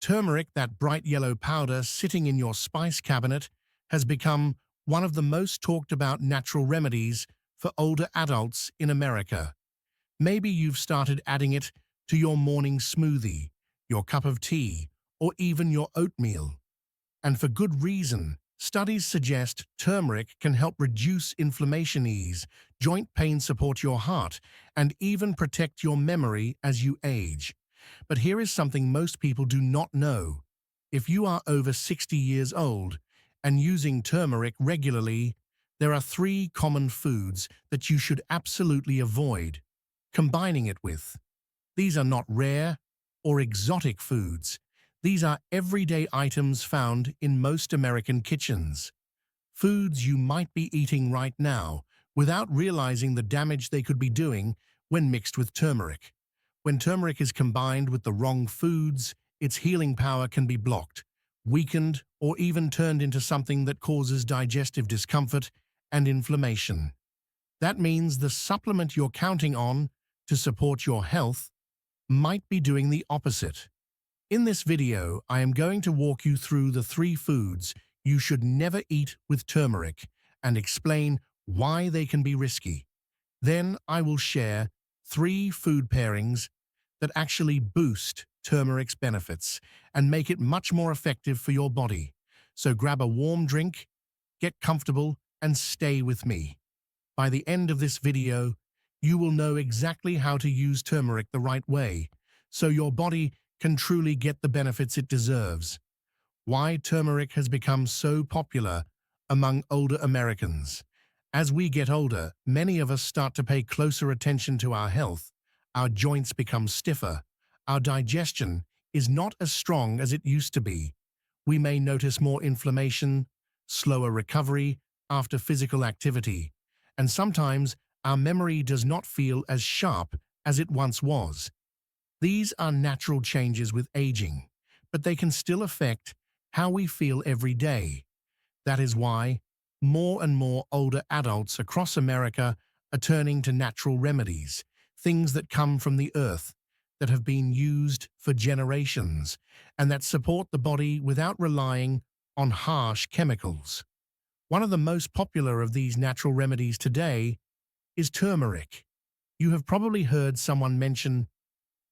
Turmeric, that bright yellow powder sitting in your spice cabinet, has become one of the most talked about natural remedies for older adults in America. Maybe you've started adding it to your morning smoothie, your cup of tea, or even your oatmeal. And for good reason. Studies suggest turmeric can help reduce inflammation, ease joint pain, support your heart, and even protect your memory as you age. But here is something most people do not know. If you are over 60 years old and using turmeric regularly, there are 3 common foods that you should absolutely avoid combining it with. These are not rare or exotic foods. These are everyday items found in most American kitchens. Foods you might be eating right now without realizing the damage they could be doing when mixed with turmeric. When turmeric is combined with the wrong foods, its healing power can be blocked, weakened, or even turned into something that causes digestive discomfort and inflammation. That means the supplement you're counting on to support your health might be doing the opposite. In this video, I am going to walk you through the 3 foods you should never eat with turmeric and explain why they can be risky. Then I will share 3 food pairings that actually boost turmeric's benefits and make it much more effective for your body. So grab a warm drink, get comfortable, and stay with me. By the end of this video, you will know exactly how to use turmeric the right way, so your body can truly get the benefits it deserves. Why turmeric has become so popular among older Americans. As we get older, many of us start to pay closer attention to our health. Our joints become stiffer. Our digestion is not as strong as it used to be. We may notice more inflammation, slower recovery after physical activity, and sometimes our memory does not feel as sharp as it once was. These are natural changes with aging, but they can still affect how we feel every day. That is why more and more older adults across America are turning to natural remedies, things that come from the earth, that have been used for generations, and that support the body without relying on harsh chemicals. One of the most popular of these natural remedies today is turmeric. You have probably heard someone mention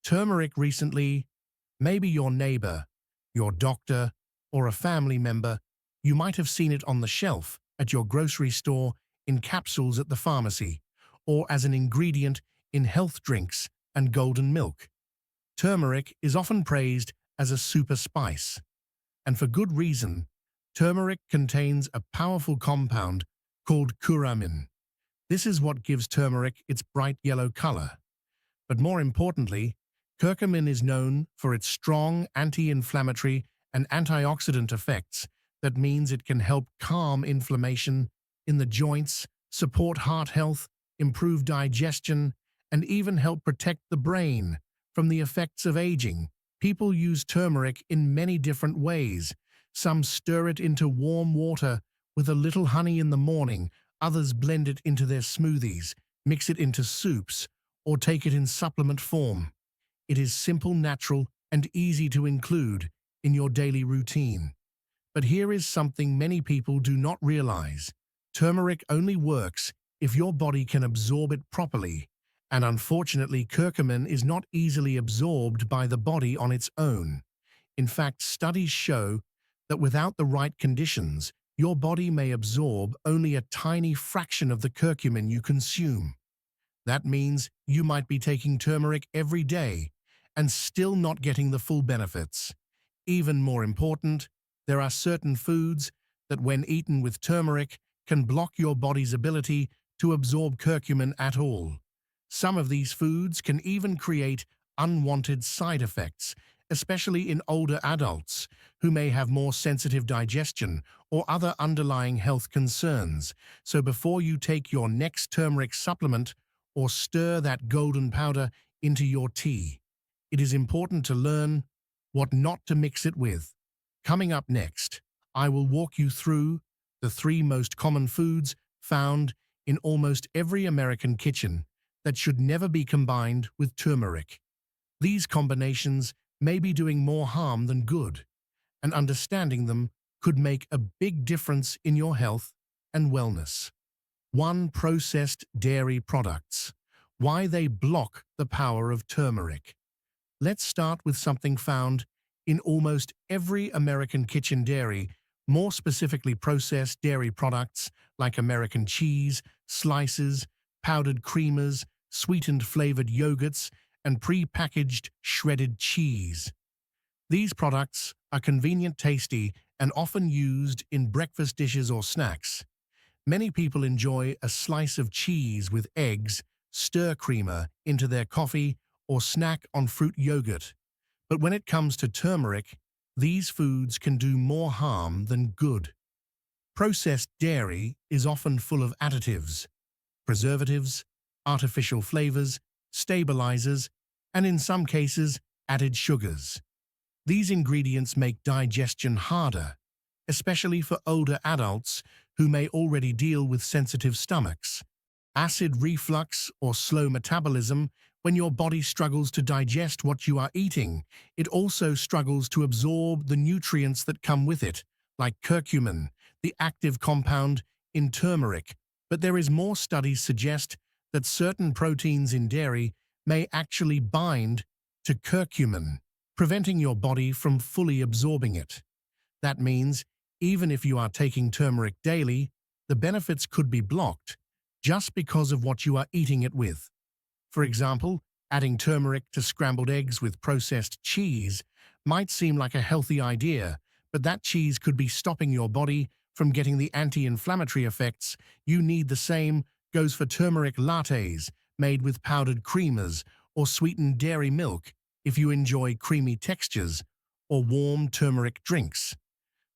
turmeric recently, maybe your neighbor, your doctor, or a family member. You might have seen it on the shelf at your grocery store, in capsules at the pharmacy, or as an ingredient in health drinks and golden milk. Turmeric is often praised as a super spice, and for good reason. Turmeric contains a powerful compound called curcumin. This is what gives turmeric its bright yellow color. But more importantly, curcumin is known for its strong anti-inflammatory and antioxidant effects. That means it can help calm inflammation in the joints, support heart health, improve digestion, and even help protect the brain from the effects of aging. People use turmeric in many different ways. Some stir it into warm water with a little honey in the morning. Others blend it into their smoothies, mix it into soups, or take it in supplement form. It is simple, natural, and easy to include in your daily routine. But here is something many people do not realize. Turmeric only works if your body can absorb it properly, and unfortunately, curcumin is not easily absorbed by the body on its own. In fact, studies show that without the right conditions, your body may absorb only a tiny fraction of the curcumin you consume. That means you might be taking turmeric every day and still not getting the full benefits. Even more important, there are certain foods that, when eaten with turmeric, can block your body's ability to absorb curcumin at all. Some of these foods can even create unwanted side effects, especially in older adults who may have more sensitive digestion or other underlying health concerns. So before you take your next turmeric supplement or stir that golden powder into your tea, it is important to learn what not to mix it with. Coming up next, I will walk you through the 3 most common foods found in almost every American kitchen that should never be combined with turmeric. These combinations may be doing more harm than good, and understanding them could make a big difference in your health and wellness. 1. Processed dairy products. Why they block the power of turmeric. Let's start with something found in almost every American kitchen: dairy, more specifically processed dairy products like American cheese, slices, powdered creamers, sweetened flavored yogurts, and pre-packaged shredded cheese. These products are convenient, tasty, and often used in breakfast dishes or snacks. Many people enjoy a slice of cheese with eggs, stir creamer into their coffee, or snack on fruit yogurt. But when it comes to turmeric, these foods can do more harm than good. Processed dairy is often full of additives, preservatives, artificial flavors, stabilizers, and in some cases, added sugars. These ingredients make digestion harder, especially for older adults who may already deal with sensitive stomachs. Acid reflux or slow metabolism. When your body struggles to digest what you are eating, it also struggles to absorb the nutrients that come with it, like curcumin, the active compound in turmeric. But there is more studies suggest that certain proteins in dairy may actually bind to curcumin, preventing your body from fully absorbing it. That means even if you are taking turmeric daily, the benefits could be blocked just because of what you are eating it with. For example, adding turmeric to scrambled eggs with processed cheese might seem like a healthy idea, but that cheese could be stopping your body from getting the anti-inflammatory effects you need. The same goes for turmeric lattes made with powdered creamers or sweetened dairy milk if you enjoy creamy textures, or warm turmeric drinks.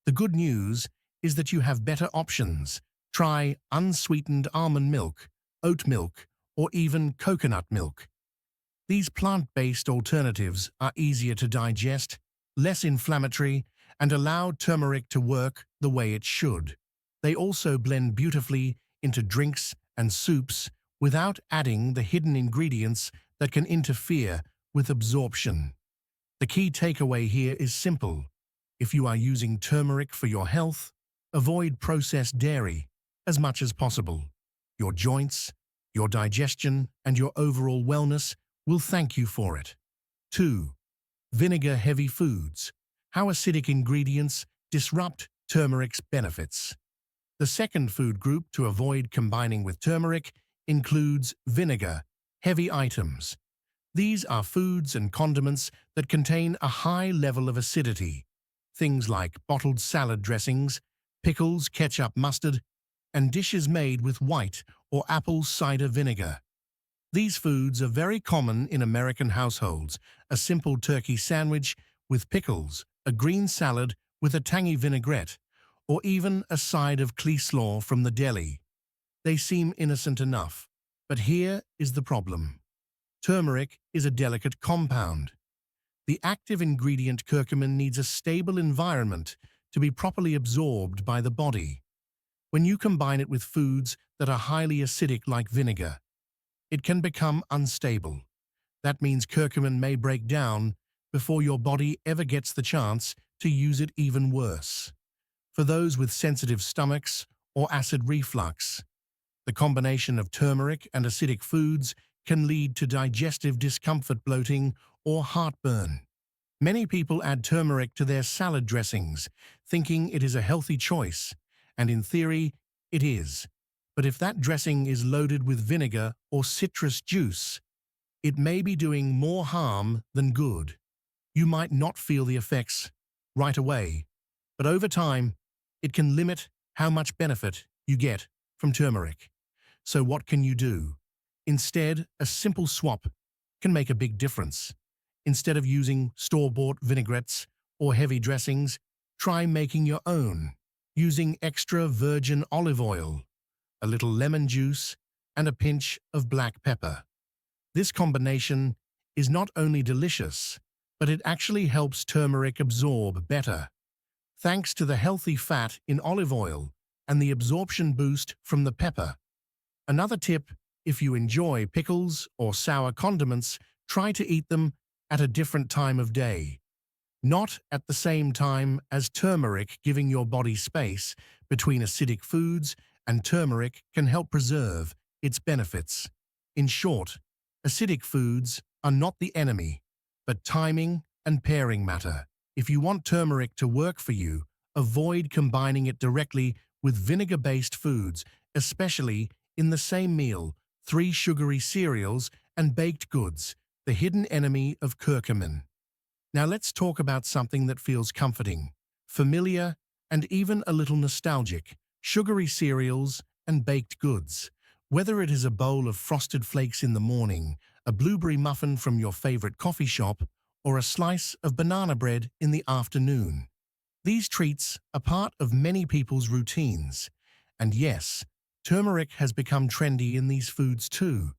The good news is that you have better options. Try unsweetened almond milk, oat milk, or even coconut milk. These plant-based alternatives are easier to digest, less inflammatory, and allow turmeric to work the way it should. They also blend beautifully into drinks and soups without adding the hidden ingredients that can interfere with absorption. The key takeaway here is simple. If you are using turmeric for your health, avoid processed dairy as much as possible. Your joints, your digestion, and your overall wellness will thank you for it. 2. Vinegar-heavy foods. How acidic ingredients disrupt turmeric's benefits. The second food group to avoid combining with turmeric includes vinegar-heavy items. These are foods and condiments that contain a high level of acidity. Things like bottled salad dressings, pickles, ketchup, mustard, and dishes made with white or apple cider vinegar. These foods are very common in American households: a simple turkey sandwich with pickles, a green salad with a tangy vinaigrette, or even a side of coleslaw from the deli. They seem innocent enough, but here is the problem. Turmeric is a delicate compound. The active ingredient curcumin needs a stable environment to be properly absorbed by the body. When you combine it with foods that are highly acidic like vinegar, it can become unstable. That means curcumin may break down before your body ever gets the chance to use it. Even worse, for those with sensitive stomachs or acid reflux, the combination of turmeric and acidic foods can lead to digestive discomfort, bloating, or heartburn. Many people add turmeric to their salad dressings, thinking it is a healthy choice, and in theory, it is. But if that dressing is loaded with vinegar or citrus juice, it may be doing more harm than good. You might not feel the effects right away, but over time, it can limit how much benefit you get from turmeric. So what can you do? Instead, a simple swap can make a big difference. Instead of using store-bought vinaigrettes or heavy dressings, try making your own, using extra virgin olive oil, a little lemon juice, and a pinch of black pepper. This combination is not only delicious, but it actually helps turmeric absorb better, thanks to the healthy fat in olive oil and the absorption boost from the pepper. Another tip: if you enjoy pickles or sour condiments, try to eat them at a different time of day. Not at the same time as turmeric, giving your body space between acidic foods, and turmeric can help preserve its benefits. In short, acidic foods are not the enemy, but timing and pairing matter. If you want turmeric to work for you, avoid combining it directly with vinegar-based foods, especially in the same meal. 3 sugary cereals and baked goods, the hidden enemy of curcumin. Now let's talk about something that feels comforting, familiar, and even a little nostalgic: sugary cereals and baked goods. Whether it is a bowl of frosted flakes in the morning, a blueberry muffin from your favorite coffee shop, or a slice of banana bread in the afternoon, these treats are part of many people's routines. And yes, turmeric has become trendy in these foods too.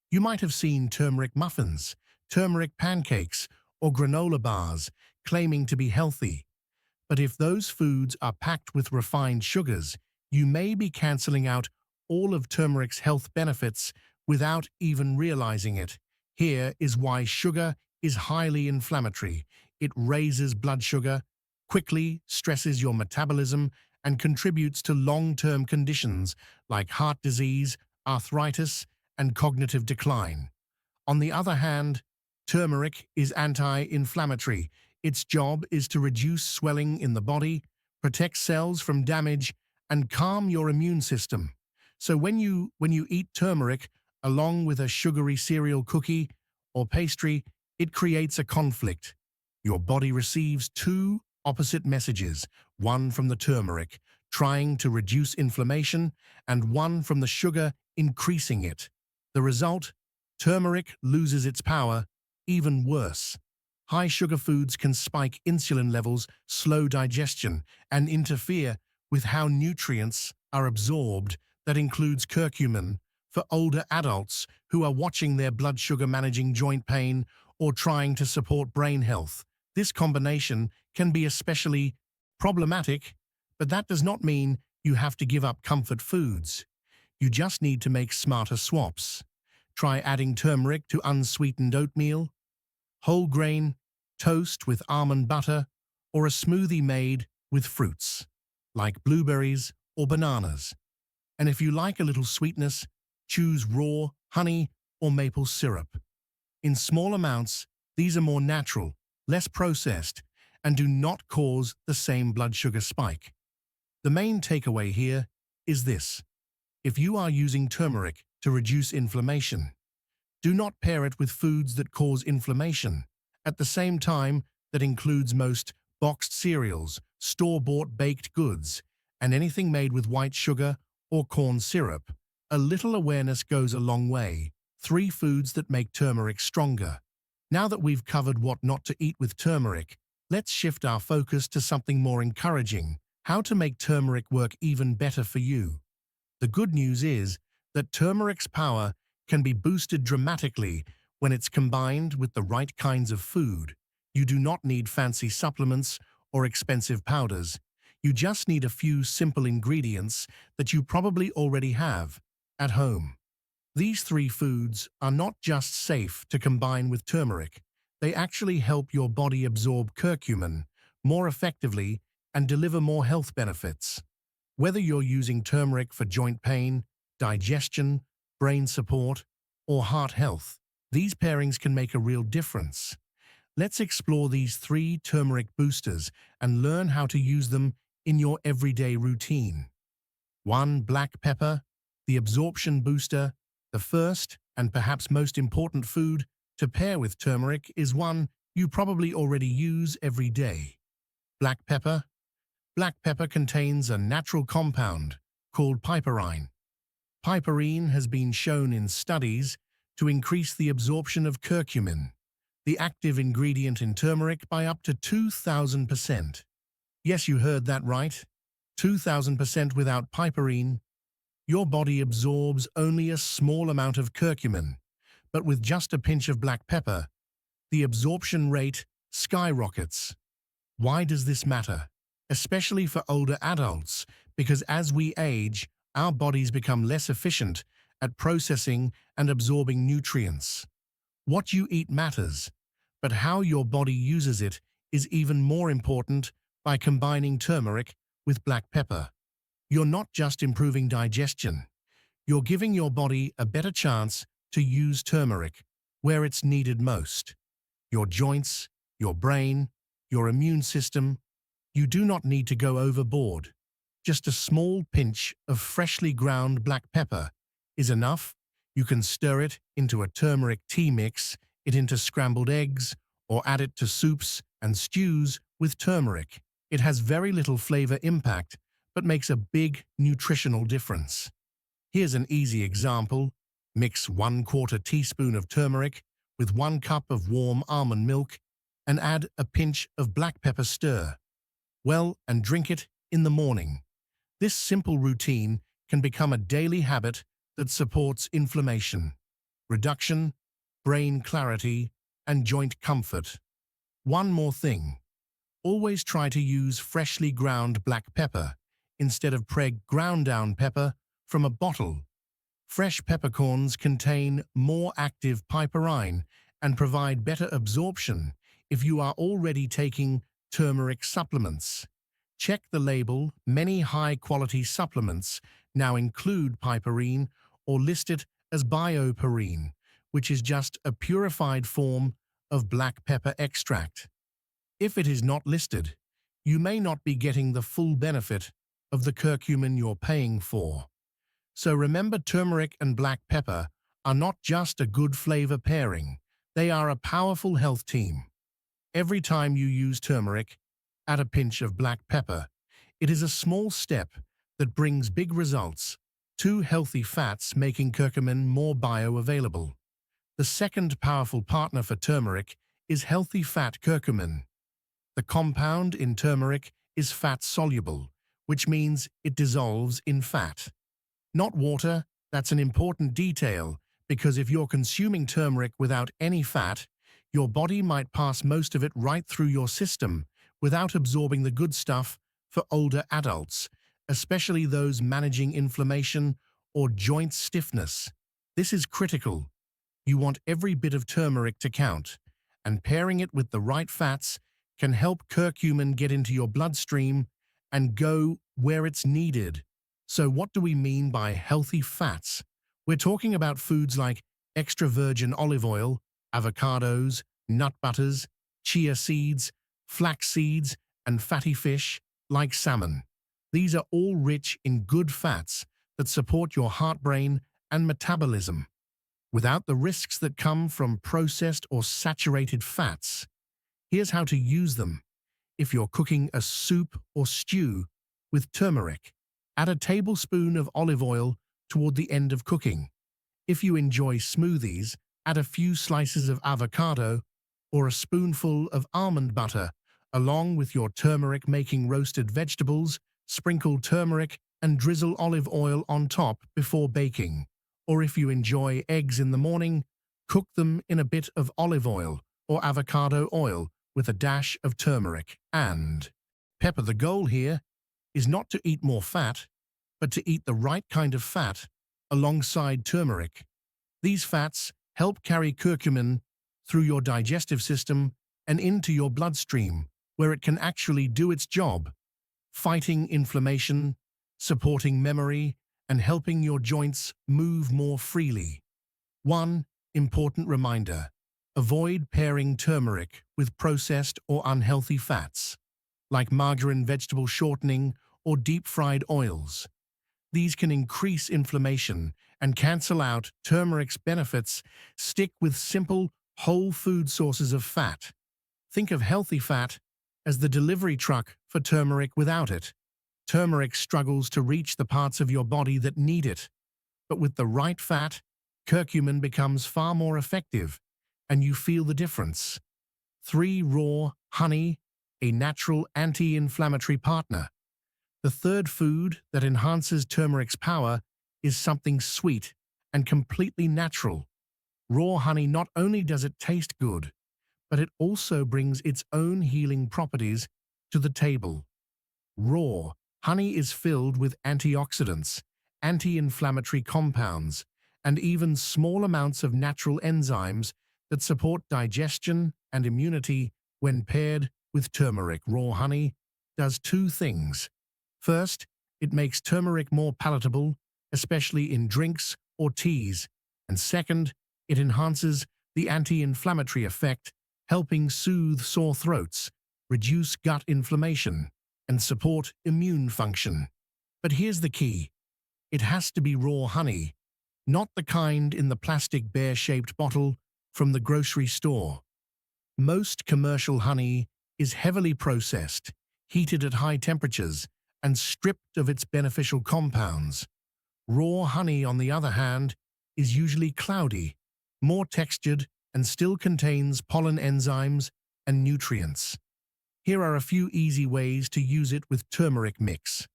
You might have seen turmeric muffins, turmeric pancakes, or granola bars claiming to be healthy. But if those foods are packed with refined sugars, you may be canceling out all of turmeric's health benefits without even realizing it. Here is why sugar is highly inflammatory. It raises blood sugar, quickly stresses your metabolism, and contributes to long-term conditions like heart disease, arthritis, and cognitive decline. On the other hand, turmeric is anti-inflammatory. Its job is to reduce swelling in the body, protect cells from damage, and calm your immune system. So when you eat turmeric along with a sugary cereal, cookie, or pastry, it creates a conflict. Your body receives two opposite messages: one from the turmeric, trying to reduce inflammation, and one from the sugar, increasing it. The result? Turmeric loses its power. Even worse, high sugar foods can spike insulin levels, slow digestion, and interfere with how nutrients are absorbed. That includes curcumin for older adults who are watching their blood sugar, managing joint pain, or trying to support brain health. This combination can be especially problematic, but that does not mean you have to give up comfort foods. You just need to make smarter swaps. Try adding turmeric to unsweetened oatmeal, whole grain toast with almond butter, or a smoothie made with fruits, like blueberries or bananas. And if you like a little sweetness, choose raw honey or maple syrup. In small amounts, these are more natural, less processed, and do not cause the same blood sugar spike. The main takeaway here is this: if you are using turmeric to reduce inflammation, do not pair it with foods that cause inflammation. At the same time, that includes most boxed cereals, store-bought baked goods, and anything made with white sugar or corn syrup. A little awareness goes a long way. 3 foods that make turmeric stronger. Now that we've covered what not to eat with turmeric, let's shift our focus to something more encouraging: how to make turmeric work even better for you. The good news is that turmeric's power can be boosted dramatically when it's combined with the right kinds of food. You do not need fancy supplements or expensive powders. You just need a few simple ingredients that you probably already have at home. These 3 foods are not just safe to combine with turmeric, they actually help your body absorb curcumin more effectively and deliver more health benefits. Whether you're using turmeric for joint pain, digestion, brain support, or heart health, these pairings can make a real difference. Let's explore these 3 turmeric boosters and learn how to use them in your everyday routine. 1. Black pepper, the absorption booster. The first and perhaps most important food to pair with turmeric is one you probably already use every day: black pepper. Black pepper contains a natural compound called piperine. Piperine has been shown in studies to increase the absorption of curcumin, the active ingredient in turmeric, by up to 2,000%. Yes, you heard that right. 2,000%. Without piperine, your body absorbs only a small amount of curcumin, but with just a pinch of black pepper, the absorption rate skyrockets. Why does this matter? Especially for older adults, because as we age, our bodies become less efficient at processing and absorbing nutrients. What you eat matters, But how your body uses it is even more important by combining turmeric with black pepper. You're not just improving digestion, you're giving your body a better chance to use turmeric where it's needed most. Your joints, your brain, your immune system. You do not need to go overboard. Just a small pinch of freshly ground black pepper is enough. You can stir it into a turmeric tea mix, it into scrambled eggs, or add it to soups and stews with turmeric. It has very little flavor impact, but makes a big nutritional difference. Here's an easy example. Mix 1/4 teaspoon of turmeric with 1 cup of warm almond milk and add a pinch of black pepper. Stir well and drink it in the morning. This simple routine can become a daily habit that supports inflammation, reduction, brain clarity, and joint comfort. One more thing. Always try to use freshly ground black pepper instead of ground down pepper from a bottle. Fresh peppercorns contain more active piperine and provide better absorption if you are already taking turmeric supplements. Check the label. Many high-quality supplements now include piperine or list it as bioperine, which is just a purified form of black pepper extract. If it is not listed, you may not be getting the full benefit of the curcumin you're paying for. So remember, turmeric and black pepper are not just a good flavor pairing, they are a powerful health team. Every time you use turmeric, add a pinch of black pepper. It is a small step that brings big results. 2 healthy fats making curcumin more bioavailable. The second powerful partner for turmeric is healthy fat curcumin. The compound in turmeric is fat-soluble, which means it dissolves in fat, not water. That's an important detail, because if you're consuming turmeric without any fat, your body might pass most of it right through your system without absorbing the good stuff. For older adults, especially those managing inflammation or joint stiffness, this is critical. You want every bit of turmeric to count, and pairing it with the right fats can help curcumin get into your bloodstream and go where it's needed. So what do we mean by healthy fats? We're talking about foods like extra virgin olive oil, avocados, nut butters, chia seeds, flax seeds, and fatty fish like salmon. These are all rich in good fats that support your heart, brain, and metabolism, without the risks that come from processed or saturated fats. Here's how to use them. If you're cooking a soup or stew with turmeric, add a tablespoon of olive oil toward the end of cooking. If you enjoy smoothies, add a few slices of avocado or a spoonful of almond butter along with your turmeric. Making roasted vegetables, sprinkle turmeric and drizzle olive oil on top before baking. Or if you enjoy eggs in the morning, cook them in a bit of olive oil or avocado oil with a dash of turmeric and pepper. The goal here is not to eat more fat, but to eat the right kind of fat alongside turmeric. These fats help carry curcumin through your digestive system and into your bloodstream, where it can actually do its job, fighting inflammation, supporting memory, and helping your joints move more freely. One important reminder: avoid pairing turmeric with processed or unhealthy fats, like margarine, vegetable shortening, or deep-fried oils. These can increase inflammation and cancel out turmeric's benefits. Stick with simple, whole food sources of fat. Think of healthy fat as the delivery truck for turmeric. Without it, turmeric struggles to reach the parts of your body that need it. But with the right fat, curcumin becomes far more effective, and you feel the difference. 3. Raw honey, a natural anti-inflammatory partner. The third food that enhances turmeric's power is something sweet and completely natural. Raw honey. Not only does it taste good, but it also brings its own healing properties to the table. Raw honey is filled with antioxidants, anti-inflammatory compounds, and even small amounts of natural enzymes that support digestion and immunity when paired with turmeric. Raw honey does two things. First, it makes turmeric more palatable, especially in drinks or teas. And second, it enhances the anti-inflammatory effect, helping soothe sore throats, reduce gut inflammation, and support immune function. But here's the key. It has to be raw honey, not the kind in the plastic bear-shaped bottle from the grocery store. Most commercial honey is heavily processed, heated at high temperatures, and stripped of its beneficial compounds. Raw honey, on the other hand, is usually cloudy, more textured, and still contains pollen enzymes and nutrients. Here are a few easy ways to use it with turmeric mix.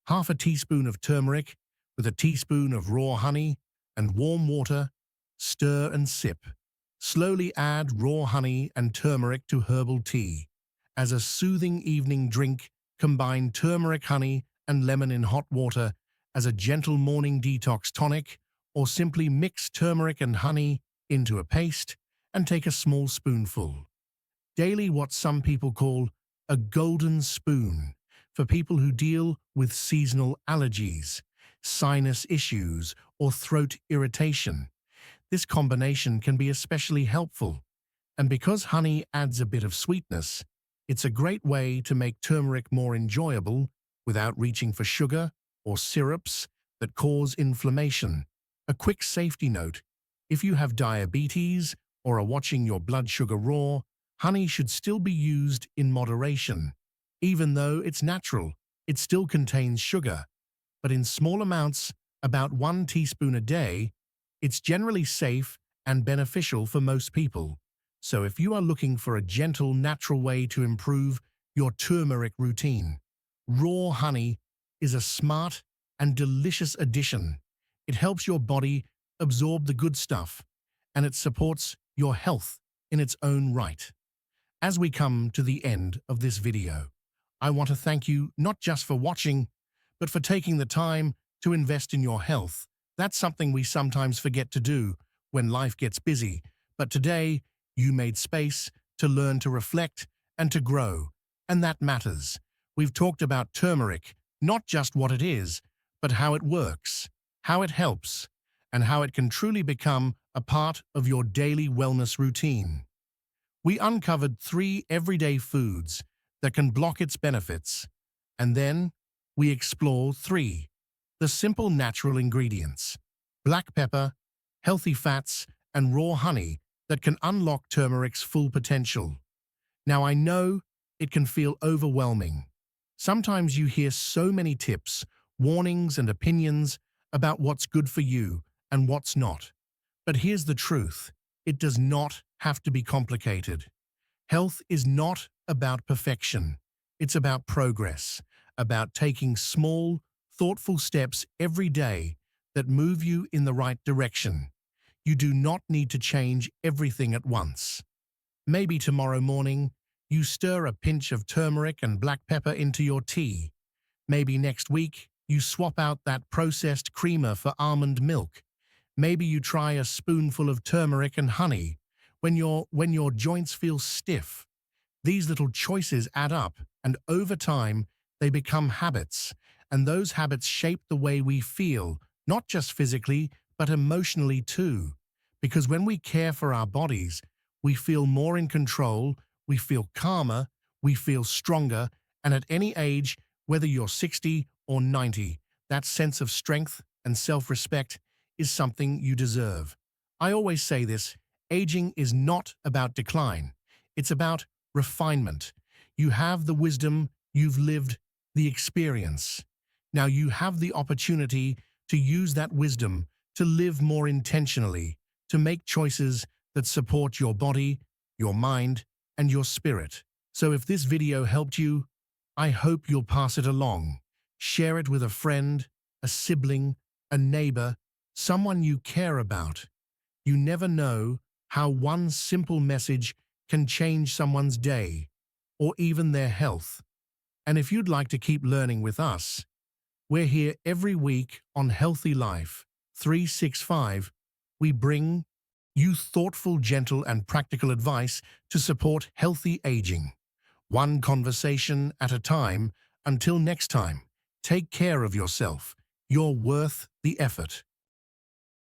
Half a teaspoon of turmeric with a teaspoon of raw honey and warm water, stir and sip. Slowly add raw honey and turmeric to herbal tea. As a soothing evening drink, combine turmeric, honey, and lemon in hot water as a gentle morning detox tonic, or simply mix turmeric and honey into a paste and take a small spoonful. Daily, what some people call a golden spoon, for people who deal with seasonal allergies, sinus issues, or throat irritation. This combination can be especially helpful, and because honey adds a bit of sweetness, it's a great way to make turmeric more enjoyable without reaching for sugar or syrups that cause inflammation. A quick safety note: if you have diabetes or are watching your blood sugar raw, honey should still be used in moderation. Even though it's natural, it still contains sugar, but in small amounts, about 1 teaspoon a day, it's generally safe and beneficial for most people. So if you are looking for a gentle, natural way to improve your turmeric routine, raw honey is a smart and delicious addition. It helps your body absorb the good stuff, and it supports your health in its own right. As we come to the end of this video, I want to thank you not just for watching, but for taking the time to invest in your health. That's something we sometimes forget to do when life gets busy. But today, you made space to learn, to reflect, and to grow. And that matters. We've talked about turmeric, not just what it is, but how it works, how it helps, and how it can truly become a part of your daily wellness routine. We uncovered 3 everyday foods that can block its benefits, and then we explore 3, the simple natural ingredients: black pepper, healthy fats, and raw honey that can unlock turmeric's full potential. Now, I know it can feel overwhelming. Sometimes you hear so many tips, warnings, and opinions about what's good for you and what's not. But here's the truth: it does not have to be complicated. Health is not about perfection. It's about progress, about taking small, thoughtful steps every day that move you in the right direction. You do not need to change everything at once. Maybe tomorrow morning, you stir a pinch of turmeric and black pepper into your tea. Maybe next week, you swap out that processed creamer for almond milk. Maybe you try a spoonful of turmeric and honey when your joints feel stiff. These little choices add up, and over time, they become habits. And those habits shape the way we feel, not just physically, but emotionally too. Because when we care for our bodies, we feel more in control, we feel calmer, we feel stronger, and at any age, whether you're 60 or 90, that sense of strength and self-respect is something you deserve. I always say this: aging is not about decline. It's about refinement. You have the wisdom, you've lived the experience. Now you have the opportunity to use that wisdom to live more intentionally, to make choices that support your body, your mind, and your spirit. So if this video helped you, I hope you'll pass it along. Share it with a friend, a sibling, a neighbor, someone you care about. You never know how one simple message can change someone's day, or even their health. And if you'd like to keep learning with us, we're here every week on Healthy Life 365. We bring you thoughtful, gentle, and practical advice to support healthy aging. One conversation at a time. Until next time, take care of yourself. You're worth the effort.